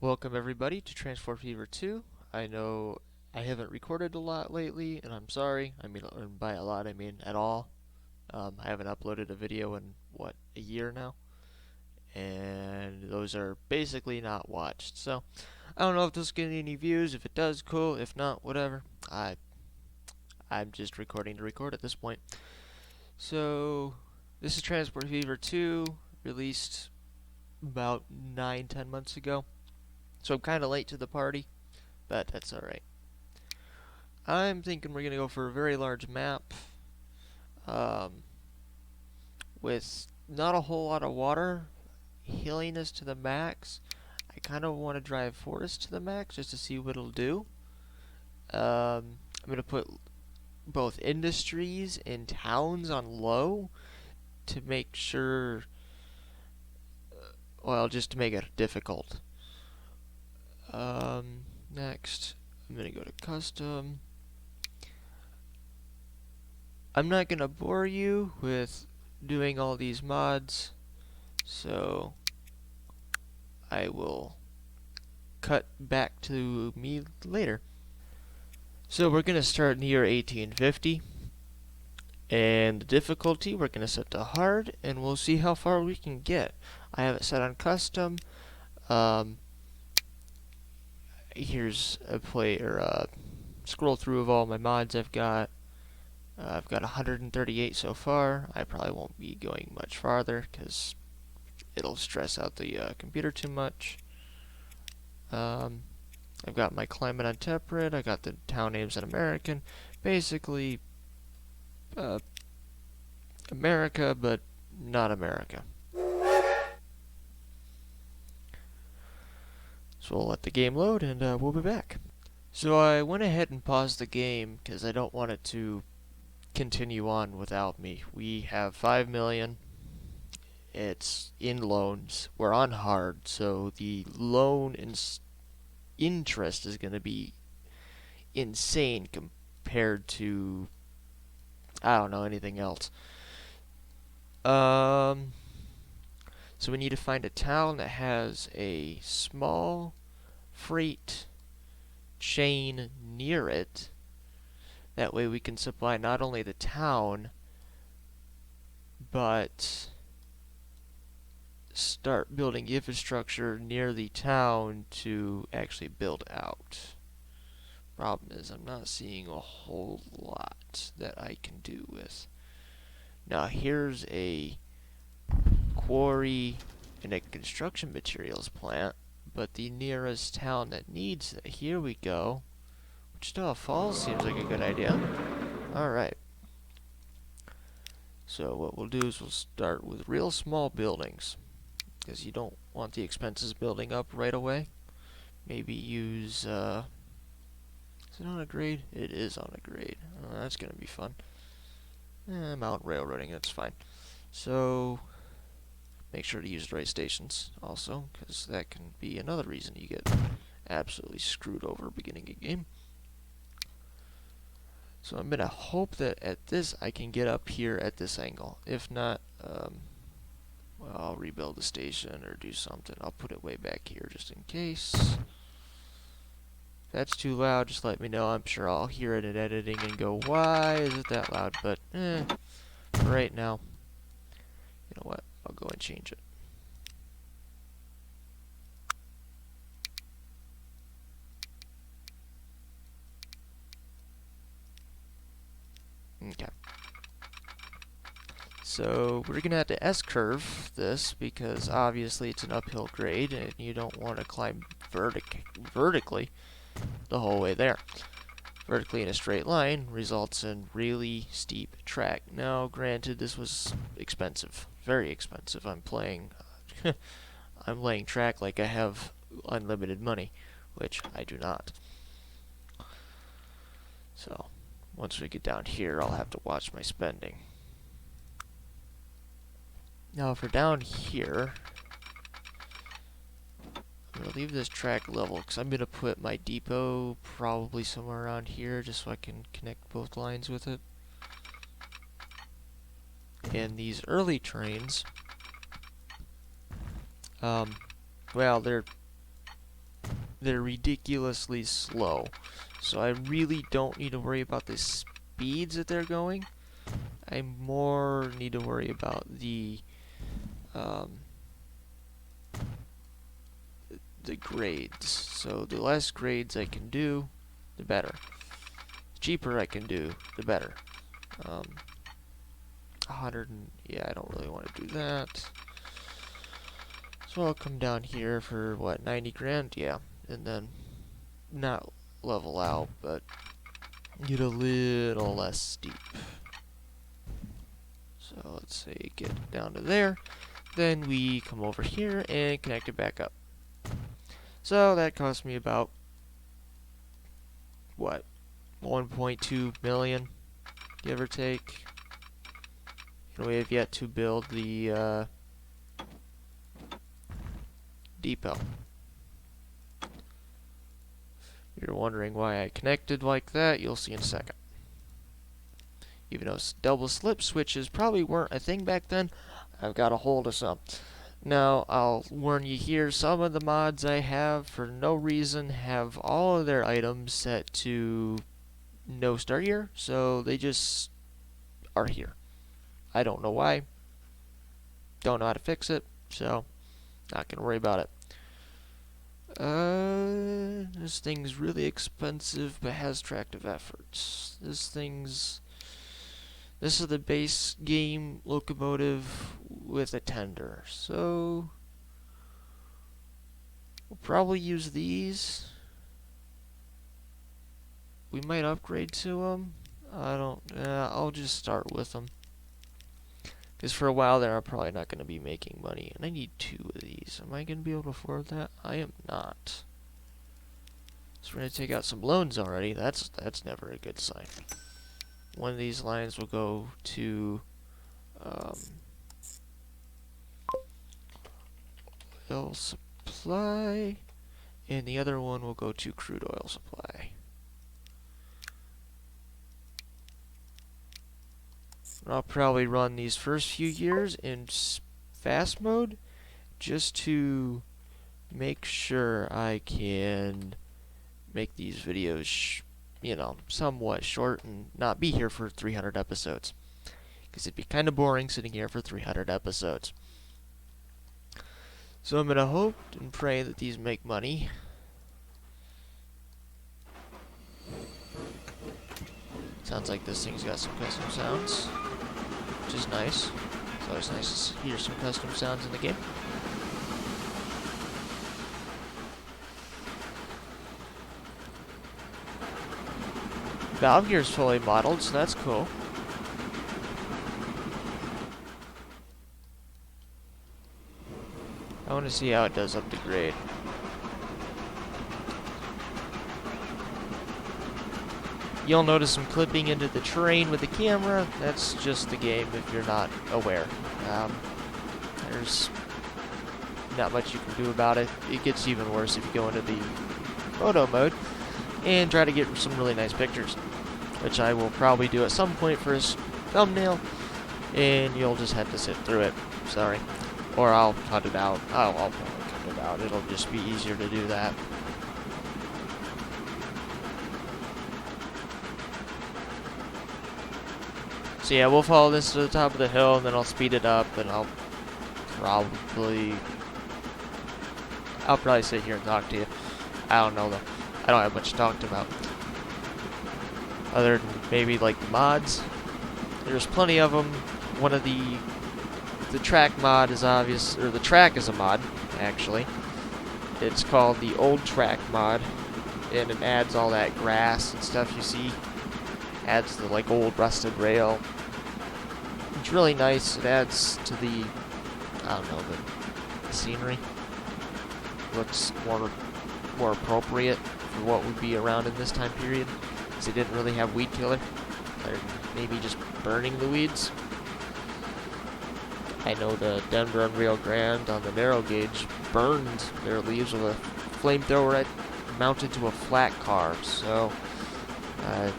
Welcome everybody to Transport Fever 2. I know I haven't recorded a lot lately, and I'm sorry. I mean, by a lot, I mean at all. I haven't uploaded a video in, what, a year now? And those are basically not watched. So, I don't know if this is getting any views. If it does, cool. If not, whatever. I'm just recording to record at this point. So, this is Transport Fever 2, released about 9-10 months ago. So I'm kind of late to the party, but that's alright. I'm thinking we're going to go for a very large map um, with not a whole lot of water, hilliness to the max. I kind of want to drive forest to the max just to see what it'll do. I'm going to put both industries and towns on low to make sure, well, just to make it difficult. Next, I'm going to go to custom. I'm not going to bore you with doing all these mods, so I will cut back to me later. So we're going to start near 1850, and the difficulty we're going to set to hard, and we'll see how far we can get. I have it set on custom. Here's a scroll through of all my mods I've got. I've got 138 so far. I probably won't be going much farther because it'll stress out the computer too much. I've got my climate on temperate. I got the town names on American. Basically, America, but not America. So we'll let the game load and we'll be back. So I went ahead and paused the game because I don't want it to continue on without me. We have 5 million. It's in loans. We're on hard, so the loan interest is going to be insane compared to, I don't know, anything else. So we need to find a town that has a small freight chain near it. That way we can supply not only the town, but start building infrastructure near the town to actually build out. Problem is, I'm not seeing a whole lot that I can do with. Now here's a quarry and a construction materials plant, but the nearest town that needs it, here we go. Wichita Falls seems like a good idea. Alright. So what we'll do is we'll start with real small buildings, because you don't want the expenses building up right away. Maybe use, is it on a grade? It is on a grade. Oh, that's going to be fun. Mountain railroading, that's fine. So, make sure to use the right stations also, because that can be another reason you get absolutely screwed over beginning a game. So I'm going to hope that at this I can get up here at this angle. If not, well, I'll rebuild the station or do something. I'll put it way back here just in case. If that's too loud, just let me know. I'm sure I'll hear it in editing and go, why is it that loud? But, for right now, you know what? I'll go and change it. Okay. So we're going to have to S-curve this because obviously it's an uphill grade and you don't want to climb vertically the whole way there. Vertically in a straight line results in really steep track. Now, granted, this was expensive, very expensive. I'm laying track like I have unlimited money, which I do not. So, once we get down here, I'll have to watch my spending. Now, for down here, I'm going to leave this track level because I'm going to put my depot probably somewhere around here just so I can connect both lines with it. And these early trains, well, they're they're ridiculously slow. So I really don't need to worry about the speeds that they're going. I more need to worry about the grades. So the less grades I can do, the better. The cheaper I can do, the better. 100 and yeah, I don't really want to do that. So I'll come down here for what, 90 grand? Yeah, and then not level out, but get a little less steep. So let's say get down to there. Then we come over here and connect it back up. So that cost me about, what, 1.2 million, give or take. And we have yet to build the depot. If you're wondering why I connected like that, you'll see in a second. Even though double slip switches probably weren't a thing back then, I've got a hold of some. Now, I'll warn you here, some of the mods I have, for no reason, have all of their items set to no start here, so they just are here. I don't know why. Don't know how to fix it, so not gonna worry about it. This thing's really expensive, but has attractive efforts. This is the base game locomotive with a tender, so we'll probably use these. We might upgrade to them. I'll just start with them. Because for a while there, I'm probably not going to be making money. And I need 2 of these. Am I going to be able to afford that? I am not. So we're going to take out some loans already. That's never a good sign. One of these lines will go to oil supply. And the other one will go to crude oil supply. I'll probably run these first few years in fast mode just to make sure I can make these videos, you know, somewhat short and not be here for 300 episodes. Because it'd be kind of boring sitting here for 300 episodes. So I'm going to hope and pray that these make money. Sounds like this thing's got some custom sounds, which is nice. It's always nice to hear some custom sounds in the game. Valve gear's fully modeled, so that's cool. I want to see how it does up to grade. You'll notice some clipping into the terrain with the camera. That's just the game if you're not aware. There's not much you can do about it. It gets even worse if you go into the photo mode and try to get some really nice pictures, which I will probably do at some point for his thumbnail, and you'll just have to sit through it. Sorry. Or I'll cut it out. I'll probably cut it out. It'll just be easier to do that. So yeah, we'll follow this to the top of the hill, and then I'll speed it up, and I'll probably sit here and talk to you. I don't know though. I don't have much to talk about. Other than maybe like the mods. There's plenty of them. One of the track mod is obvious, or the track is a mod, actually. It's called the old track mod, and it adds all that grass and stuff you see. Adds the like old rusted rail. It's really nice. It adds to the, I don't know, the scenery. Looks more appropriate for what would be around in this time period, because they didn't really have weed killer. Or maybe just burning the weeds. I know the Denver and Rio Grande on the narrow gauge burned their leaves with a flamethrower mounted to a flat car, so I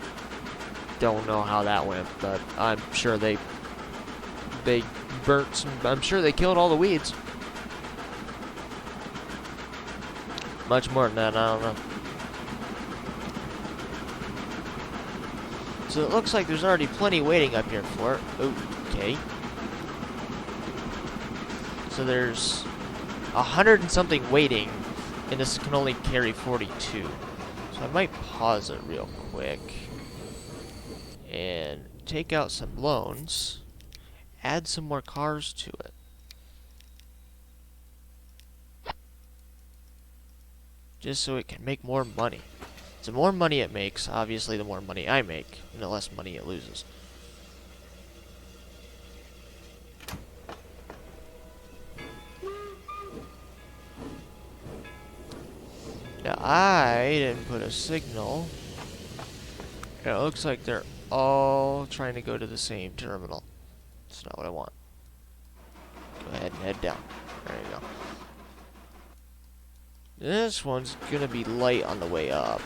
don't know how that went, but I'm sure they burnt some, I'm sure they killed all the weeds. Much more than that, I don't know. So it looks like there's already plenty waiting up here for it. Okay. So there's 100 and something waiting, and this can only carry 42. So I might pause it real quick and take out some loans, add some more cars to it. Just so it can make more money. The more money it makes, obviously the more money I make, and the less money it loses. Now I didn't put a signal. It looks like they're all trying to go to the same terminal. That's not what I want. Go ahead and head down. There you go. This one's gonna be light on the way up.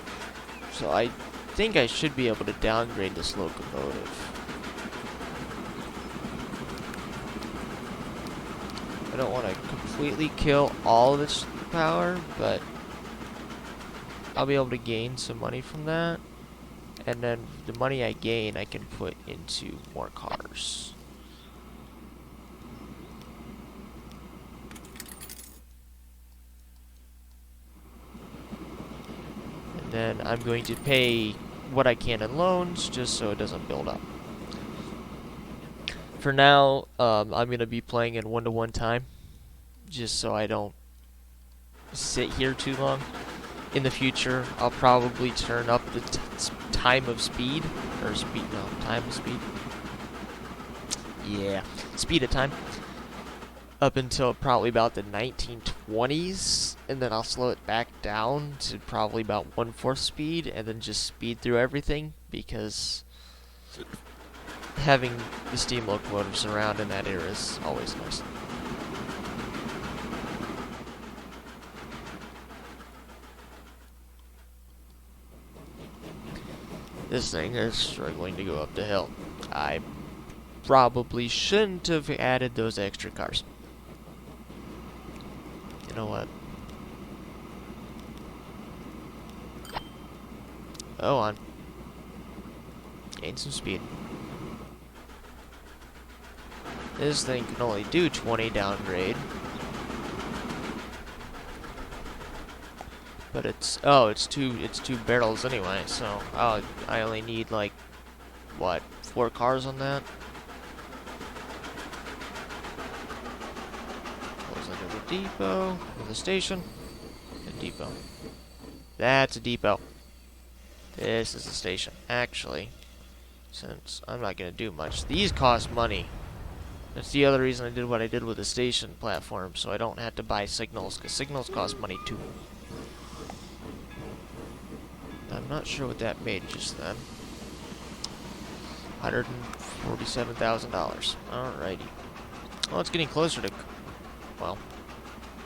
So I think I should be able to downgrade this locomotive. I don't want to completely kill all of its power, but I'll be able to gain some money from that. And then the money I gain, I can put into more cars. And then I'm going to pay what I can in loans, just so it doesn't build up. For now, I'm going to be playing in 1-to-1 time, just so I don't sit here too long. In the future, I'll probably turn up the time of speed, or time of speed. Yeah, speed of time. Up until probably about the 1920s, and then I'll slow it back down to probably about 1/4 speed, and then just speed through everything, because having the steam locomotives around in that era is always nice. This thing is struggling to go up the hill. I probably shouldn't have added those extra cars. You know what? Go on. Gain some speed. This thing can only do 20 downgrade. But it's two barrels anyway, so I only need like what, 4 cars on that? Goes under the depot, or the station, the depot. That's a depot. This is the station. Actually, since I'm not gonna do much, these cost money. That's the other reason I did what I did with the station platform, so I don't have to buy signals, because signals cost money too. I'm not sure what that made just then. $147,000. Alrighty. Well, it's getting closer to, well,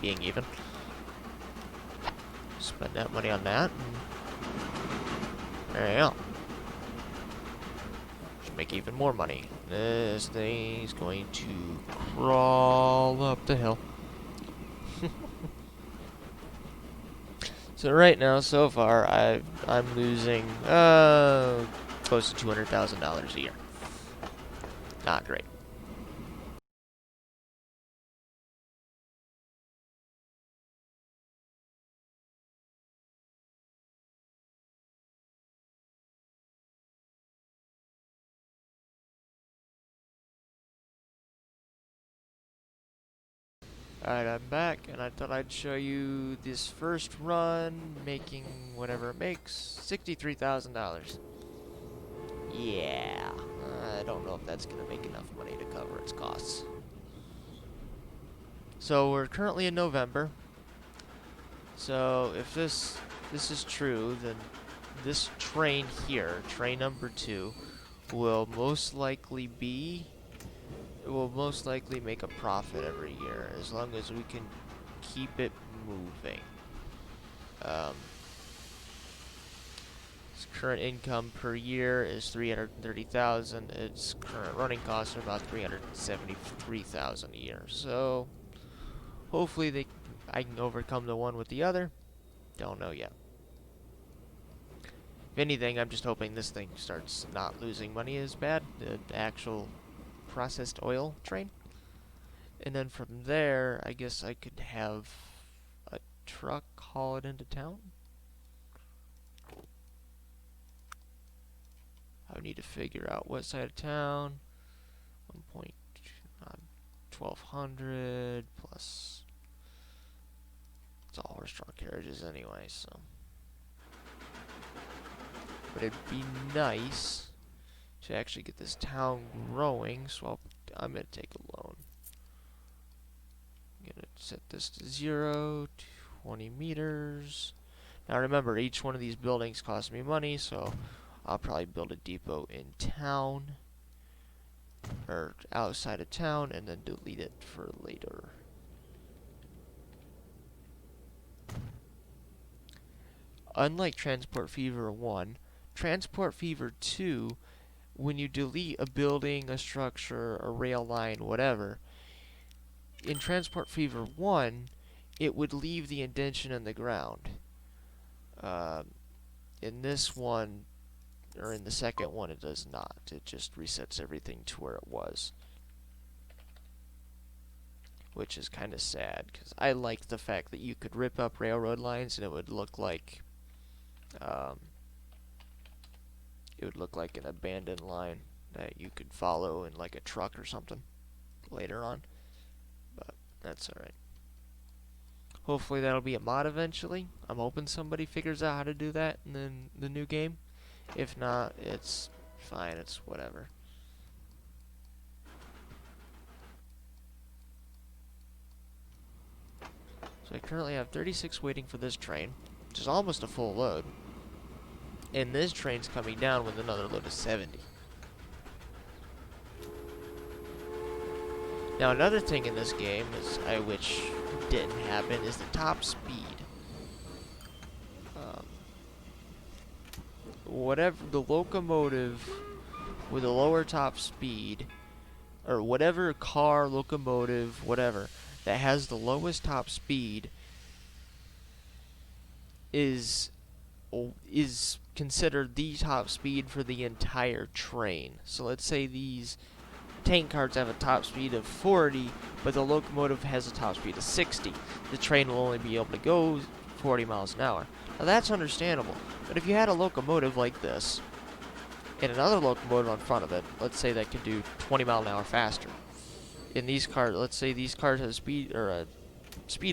being even. Spend that money on that. And there you go. Should make even more money. This thing's going to crawl up the hill. So right now, so far, I'm losing close to $200,000 a year. Not great. Alright, I'm back, and I thought I'd show you this first run, making whatever it makes, $63,000. Yeah, I don't know if that's going to make enough money to cover its costs. So we're currently in November. So if this is true, then this train here, train number 2, will most likely make a profit every year, as long as we can keep it moving. Its current income per year is $330,000. Its current running costs are about $373,000 a year. So hopefully I can overcome the one with the other, Don't know yet. If anything, I'm just hoping this thing starts not losing money as bad, the actual processed oil train. And then from there, I guess I could have a truck haul it into town. I would need to figure out what side of town. 1,200 plus. It's all horse-drawn carriages anyway, so. But it'd be nice to actually get this town growing, so I'm going to take a loan. I'm going to set this to 0, 20 meters. Now remember, each one of these buildings costs me money, so I'll probably build a depot in town, or outside of town, and then delete it for later. Unlike Transport Fever 1, Transport Fever 2, when you delete a building, a structure, a rail line, whatever, in Transport Fever 1, it would leave the indentation in the ground. In this one, or in the second one, it does not. It just resets everything to where it was. Which is kind of sad, because I liked the fact that you could rip up railroad lines and it would look like an abandoned line that you could follow in like a truck or something later on. But that's alright. Hopefully that'll be a mod eventually. I'm hoping somebody figures out how to do that in the new game. If not, it's fine, it's whatever. So I currently have 36 waiting for this train, which is almost a full load. And this train's coming down with another load of 70. Now another thing in this game is which didn't happen is the top speed. Whatever the locomotive with a lower top speed, or whatever car, locomotive, whatever, that has the lowest top speed is considered the top speed for the entire train. So let's say these tank cars have a top speed of 40, but the locomotive has a top speed of 60. The train will only be able to go 40 miles an hour. Now that's understandable, but if you had a locomotive like this, and another locomotive on front of it, let's say that could do 20 miles an hour faster. In these cars, let's say these cars have a speed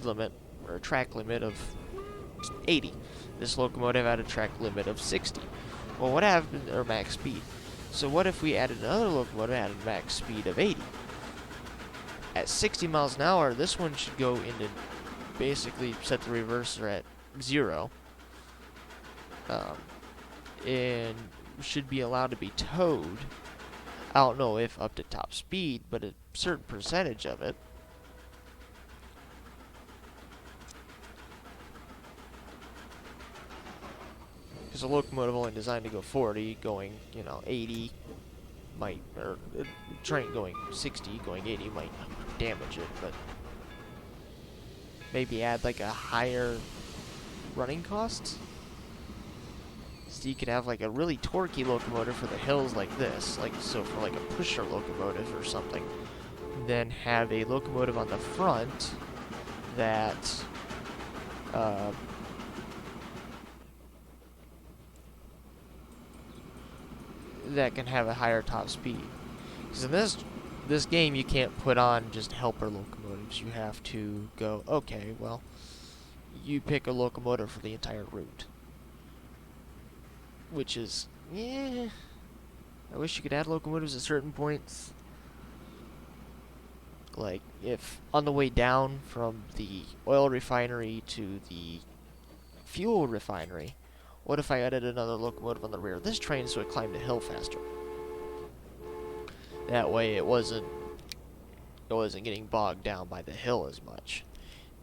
limit, or a track limit of 80. This locomotive had a track limit of 60. Well, what happened, or max speed? So what if we added another locomotive that had a max speed of 80? At 60 miles an hour, this one should go into, basically set the reverser at 0. And should be allowed to be towed. I don't know if up to top speed, but a certain percentage of it. Because a locomotive only designed to go 40, going, 80 might, or a train going 60, going 80 might damage it, but maybe add like a higher running cost? So you could have like a really torquey locomotive for the hills like this, so for like a pusher locomotive or something. Then have a locomotive on the front that that can have a higher top speed. Because in this game you can't put on just helper locomotives. You have to go, okay, well, you pick a locomotive for the entire route. Which is, yeah, I wish you could add locomotives at certain points. Like, if on the way down from the oil refinery to the fuel refinery, what if I added another locomotive on the rear of this train so it climbed the hill faster? That way it wasn't getting bogged down by the hill as much.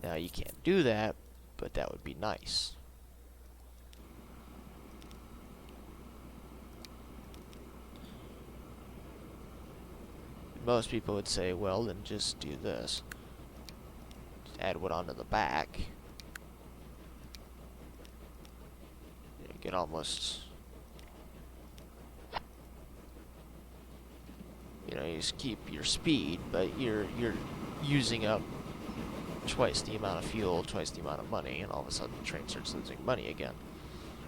Now you can't do that, but that would be nice. Most people would say, well, then just do this. Just add one onto the back. can almost, you know, you just keep your speed, but you're using up twice the amount of fuel, twice the amount of money, and all of a sudden the train starts losing money again.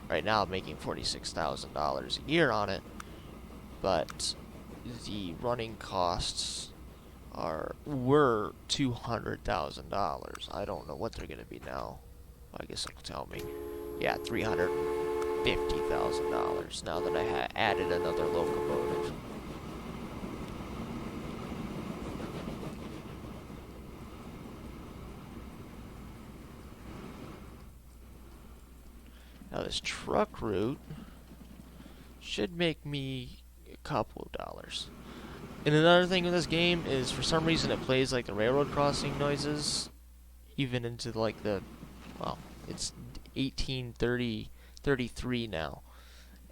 Right now I'm making $46,000 a year on it, but the running costs were $200,000. I don't know what they're gonna be now. I guess it'll tell me. Yeah, $350,000 now that I added another locomotive. Now this truck route should make me a couple of dollars. And another thing with this game is, for some reason, it plays like the railroad crossing noises, even into like the, well, it's 1833 now,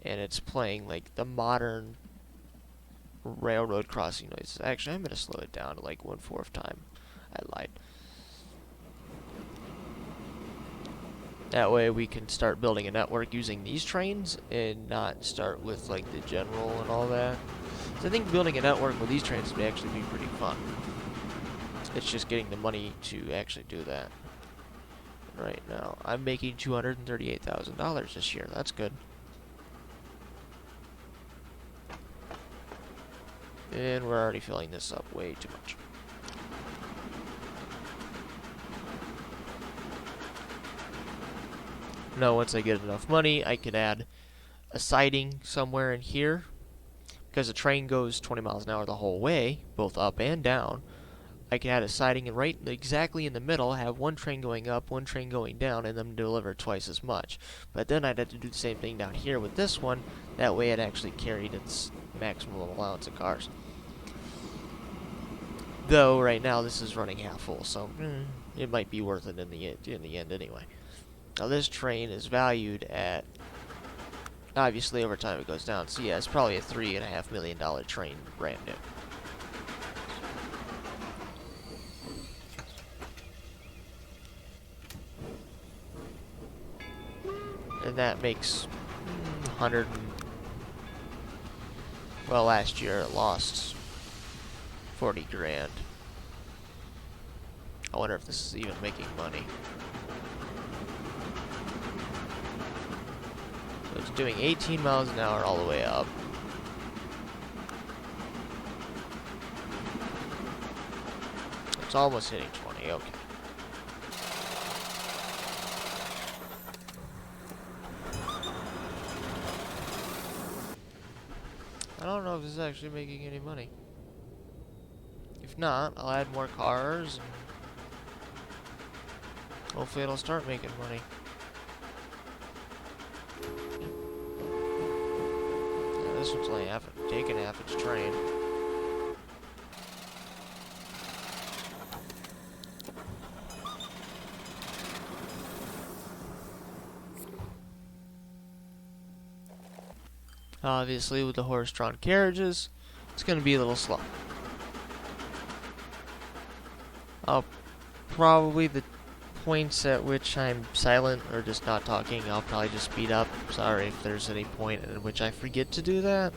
and it's playing like the modern railroad crossing noises. Actually, I'm gonna slow it down to like 1/4 time. I lied. That way we can start building a network using these trains and not start with like the general and all that. So I think building a network with these trains would actually be pretty fun. It's just getting the money to actually do that. Right now, I'm making $238,000 this year. That's good. And we're already filling this up way too much. Now, once I get enough money, I could add a siding somewhere in here. Because the train goes 20 miles an hour the whole way, both up and down. I could add a siding and right exactly in the middle, have one train going up, one train going down, and then deliver twice as much. But then I'd have to do the same thing down here with this one. That way it actually carried its maximum allowance of cars. Though right now this is running half full, so it might be worth it in the end anyway. Now this train is valued at, obviously over time it goes down, so yeah, it's probably a $3.5 million train brand new. And that makes 100, well, last year it lost 40 grand. I wonder if this is even making money. So it's doing 18 miles an hour all the way up. It's almost hitting 20, okay. I don't know if this is actually making any money. If not, I'll add more cars, and hopefully it'll start making money. Yeah, this one's only taking half its train. Obviously, with the horse-drawn carriages, it's going to be a little slow. Probably the points at which I'm silent or just not talking, I'll probably just speed up. Sorry if there's any point in which I forget to do that.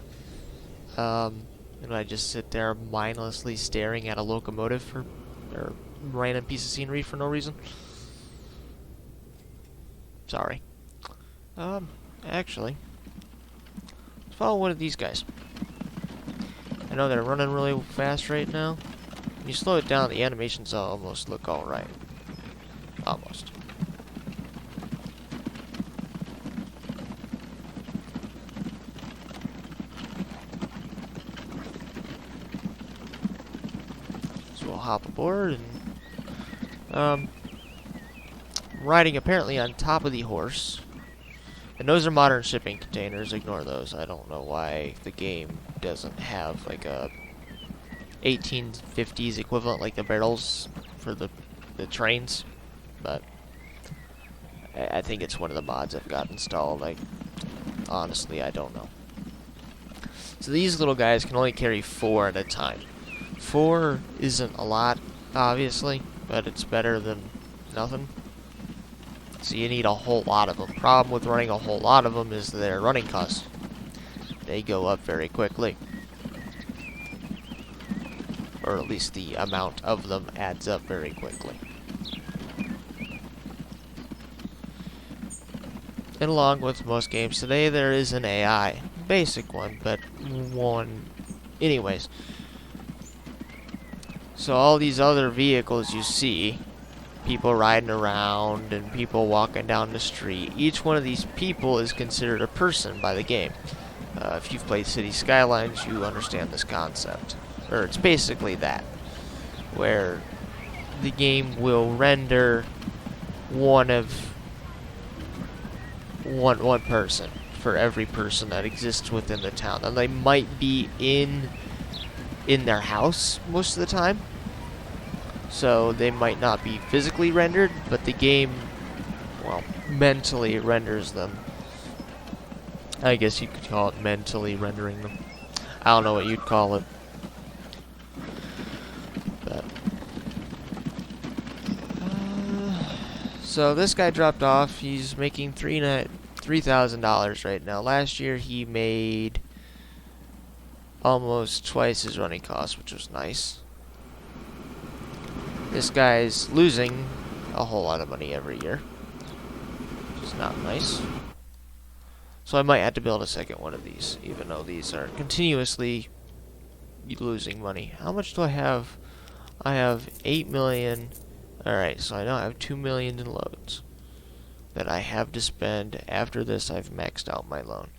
And I just sit there mindlessly staring at a locomotive or random piece of scenery for no reason. Sorry. Actually, let's follow one of these guys. I know they're running really fast right now. When you slow it down, the animations almost look alright. Almost. So we'll hop aboard and riding apparently on top of the horse. And those are modern shipping containers, ignore those. I don't know why the game doesn't have like a 1850s equivalent, like the barrels for the trains, but I think it's one of the mods I've got installed. Like, honestly, I don't know. So these little guys can only carry 4 at a time. 4 isn't a lot, obviously, but it's better than nothing. So you need a whole lot of them. Problem with running a whole lot of them is their running costs. They go up very quickly. Or at least the amount of them adds up very quickly. And along with most games today, there is an AI. Basic one, but one. Anyways. So all these other vehicles you see, people riding around and people walking down the street, each one of these people is considered a person by the game. If you've played City Skylines, you understand this concept. Or it's basically that, where the game will render one person for every person that exists within the town. And they might be in their house most of the time, so they might not be physically rendered, but the game, well, mentally renders them. I guess you could call it mentally rendering them. I don't know what you'd call it. But so this guy dropped off. He's making $3,000 right now. Last year he made almost twice his running cost, which was nice. This guy's losing a whole lot of money every year, which is not nice. So I might have to build a second one of these, even though these are continuously losing money. How much do I have? I have 8 million. Alright, so I know I have 2 million in loads that I have to spend. After this, I've maxed out my loan.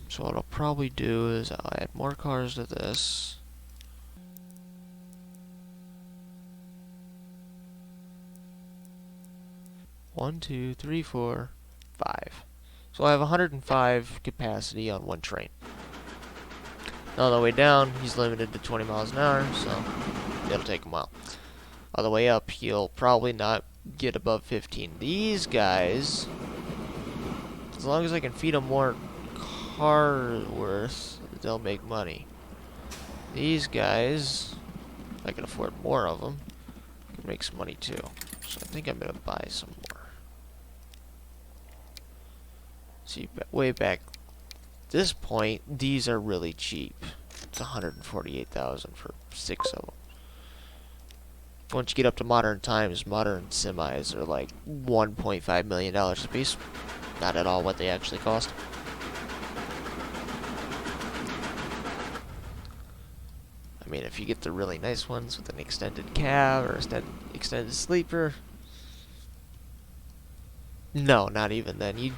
So what I'll probably do is I'll add more cars to this. One, two, three, four, 5. So I have 105 capacity on one train. On the way down, he's limited to 20 miles an hour, so it'll take a while. On the way up, he'll probably not get above 15. These guys, as long as I can feed them more car worth, they'll make money. These guys, I can afford more of them, can make some money too. So I think I'm gonna buy some more. See, way back this point, these are really cheap. It's 148,000 for 6 of them. Once you get up to modern times, modern semis are like $1.5 million a piece. Not at all what they actually cost. I mean, if you get the really nice ones with an extended cab or extended sleeper. No, not even then. You'd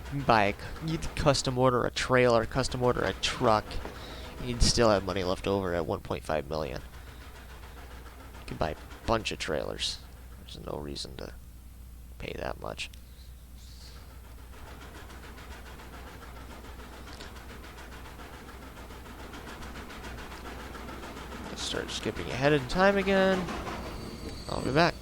custom order a trailer, custom order a truck. You'd still have money left over at 1.5 million. You can buy a bunch of trailers. There's no reason to pay that much. Let's start skipping ahead in time again. I'll be back.